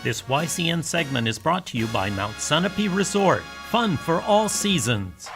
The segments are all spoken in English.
This YCN segment is brought to you by Mount Sunapee Resort. Fun for all seasons.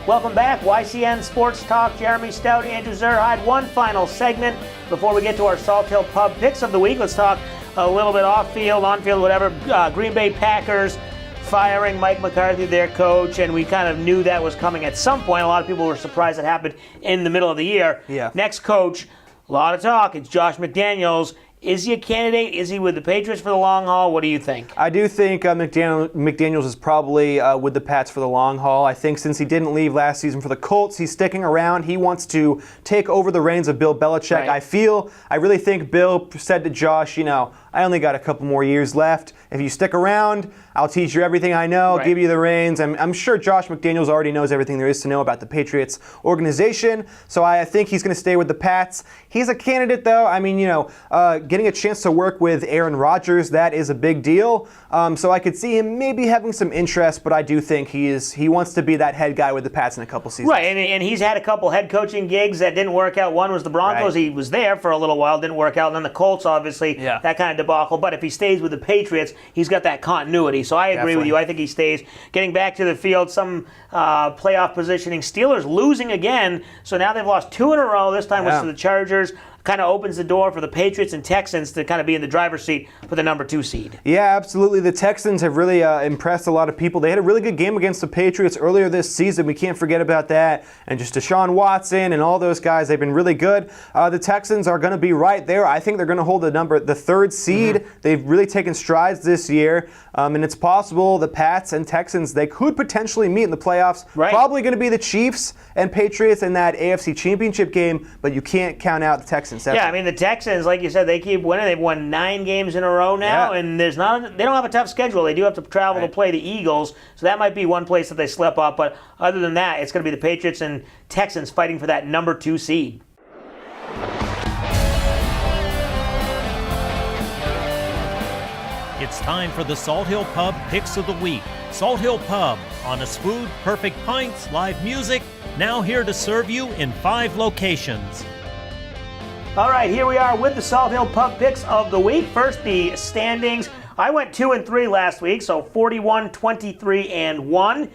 Welcome back, YCN Sports Talk. Jeremy Stout, Andrew Zerhide. One final segment before we get to our Salt Hill Pub picks of the week. Let's talk a little bit off-field, on-field, whatever. Green Bay Packers firing Mike McCarthy, their coach, and we kind of knew that was coming at some point. A lot of people were surprised it happened in the middle of the year. Yeah. Next coach, a lot of talk. It's Josh McDaniels. Is he a candidate? Is he with the Patriots for the long haul? What do you think? I do think McDaniels is probably with the Pats for the long haul. I think since he didn't leave last season for the Colts, he's sticking around. He wants to take over the reins of Bill Belichick. Right. I really think Bill said to Josh, I only got a couple more years left. If you stick around, I'll teach you everything I know, give you the reins. I'm sure Josh McDaniels already knows everything there is to know about the Patriots organization, so I think he's going to stay with the Pats. He's a candidate, though. I mean, getting a chance to work with Aaron Rodgers, that is a big deal. So I could see him maybe having some interest, but I do think he wants to be that head guy with the Pats in a couple seasons. Right, and he's had a couple head coaching gigs that didn't work out. One was the Broncos. Right. He was there for a little while, didn't work out. And then the Colts, obviously, that kind of debacle. But if he stays with the Patriots, he's got that continuity. So I agree with you. I think he stays. Getting back to the field, some playoff positioning. Steelers losing again. So now they've lost 2 in a row. This time was to the Chargers. Kind of opens the door for the Patriots and Texans to kind of be in the driver's seat for the number 2 seed. Yeah, absolutely. The Texans have really impressed a lot of people. They had a really good game against the Patriots earlier this season. We can't forget about that. And just Deshaun Watson and all those guys, they've been really good. The Texans are going to be right there. I think they're going to hold the 3rd seed. Mm-hmm. They've really taken strides this year. And it's possible the Pats and Texans, they could potentially meet in the playoffs. Right. Probably going to be the Chiefs and Patriots in that AFC Championship game, but you can't count out the Texans. Yeah, I mean, the Texans, like you said, they keep winning. They've won 9 games in a row now, and they don't have a tough schedule. They do have to travel to play the Eagles, so that might be one place that they slip up. But other than that, it's going to be the Patriots and Texans fighting for that number 2 seed. It's time for the Salt Hill Pub Picks of the Week. Salt Hill Pub, honest food, perfect pints, live music, now here to serve you in 5 locations. All right, here we are with the Salt Hill Pub Picks of the Week. First, the standings. I went 2-3 last week, so 41, 23, and 1.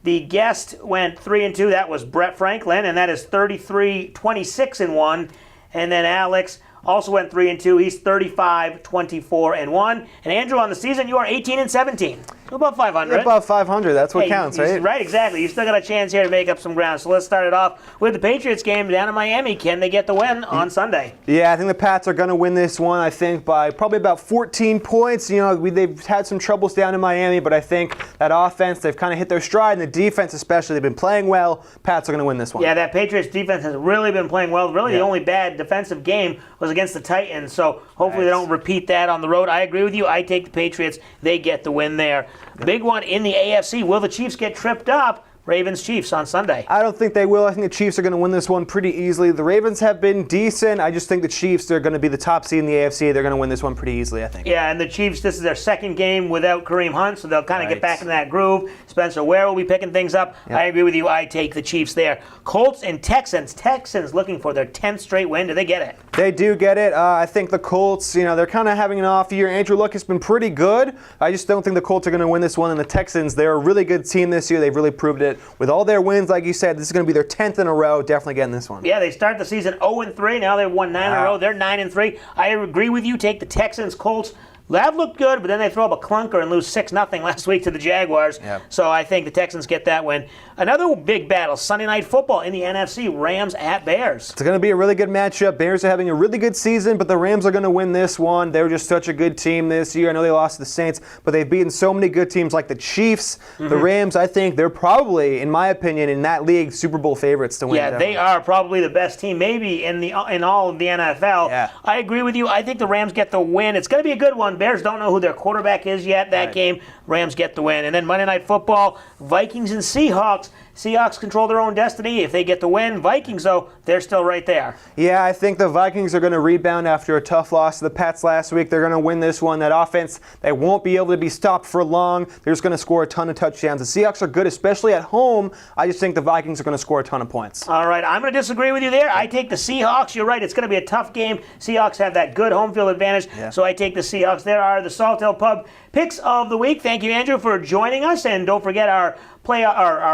The guest went 3-2. That was Brett Franklin, and that is 33, 26, and 1. And then Alex also went 3-2. He's 35, 24, and 1. And Andrew, on the season, you are 18 and 17. Above 500. Above 500. That's what counts, right? Right, exactly. You still got a chance here to make up some ground. So let's start it off with the Patriots game down in Miami. Can they get the win on Sunday? Yeah, I think the Pats are going to win this one, I think, by probably about 14 points. They've had some troubles down in Miami, but I think that offense, they've kind of hit their stride, and the defense especially, they've been playing well. Pats are going to win this one. Yeah, that Patriots defense has really been playing well. Really, the only bad defensive game was against the Titans, so hopefully they don't repeat that on the road. I agree with you. I take the Patriots. They get the win there. Big one in the AFC. Will the Chiefs get tripped up? Ravens-Chiefs on Sunday. I don't think they will. I think the Chiefs are going to win this one pretty easily. The Ravens have been decent. I just think the Chiefs, they're going to be the top seed in the AFC. They're going to win this one pretty easily, I think. Yeah, and the Chiefs, this is their second game without Kareem Hunt, so they'll kind of get back into that groove. Spencer Ware will be picking things up. Yep. I agree with you. I take the Chiefs there. Colts and Texans. Texans looking for their 10th straight win. Do they get it? They do get it. I think the Colts, they're kind of having an off year. Andrew Luck has been pretty good. I just don't think the Colts are going to win this one. And the Texans, they're a really good team this year. They've really proved it. With all their wins, like you said, this is going to be their 10th in a row. Definitely getting this one. Yeah, they start the season 0-3. Now they've won 9 in a row. They're 9-3. I agree with you. Take the Texans. Colts have looked good, but then they throw up a clunker and lose 6-0 last week to the Jaguars. Yep. So I think the Texans get that win. Another big battle, Sunday Night Football in the NFC, Rams at Bears. It's going to be a really good matchup. Bears are having a really good season, but the Rams are going to win this one. They're just such a good team this year. I know they lost to the Saints, but they've beaten so many good teams like the Chiefs. Mm-hmm. The Rams, I think, they're probably, in my opinion, in that league, Super Bowl favorites to win. Yeah, they are probably the best team, maybe in all of the NFL. Yeah. I agree with you. I think the Rams get the win. It's going to be a good one. Bears don't know who their quarterback is yet that game. Rams get the win. And then Monday Night Football, Vikings and Seahawks. Seahawks control their own destiny. If they get the win, Vikings, though, they're still right there. Yeah, I think the Vikings are going to rebound after a tough loss to the Pats last week. They're going to win this one. That offense, they won't be able to be stopped for long. They're just going to score a ton of touchdowns. The Seahawks are good, especially at home. I just think the Vikings are going to score a ton of points. All right, I'm going to disagree with you there. I take the Seahawks. You're right. It's going to be a tough game. Seahawks have that good home field advantage, so I take the Seahawks. There are the Salthill Pub picks of the week. Thank you, Andrew, for joining us. And don't forget our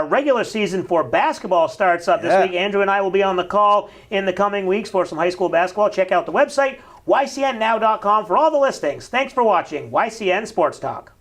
regular season for basketball starts up this week. Andrew and I will be on the call in the coming weeks for some high school basketball. Check out the website, YCNnow.com, for all the listings. Thanks for watching YCN Sports Talk.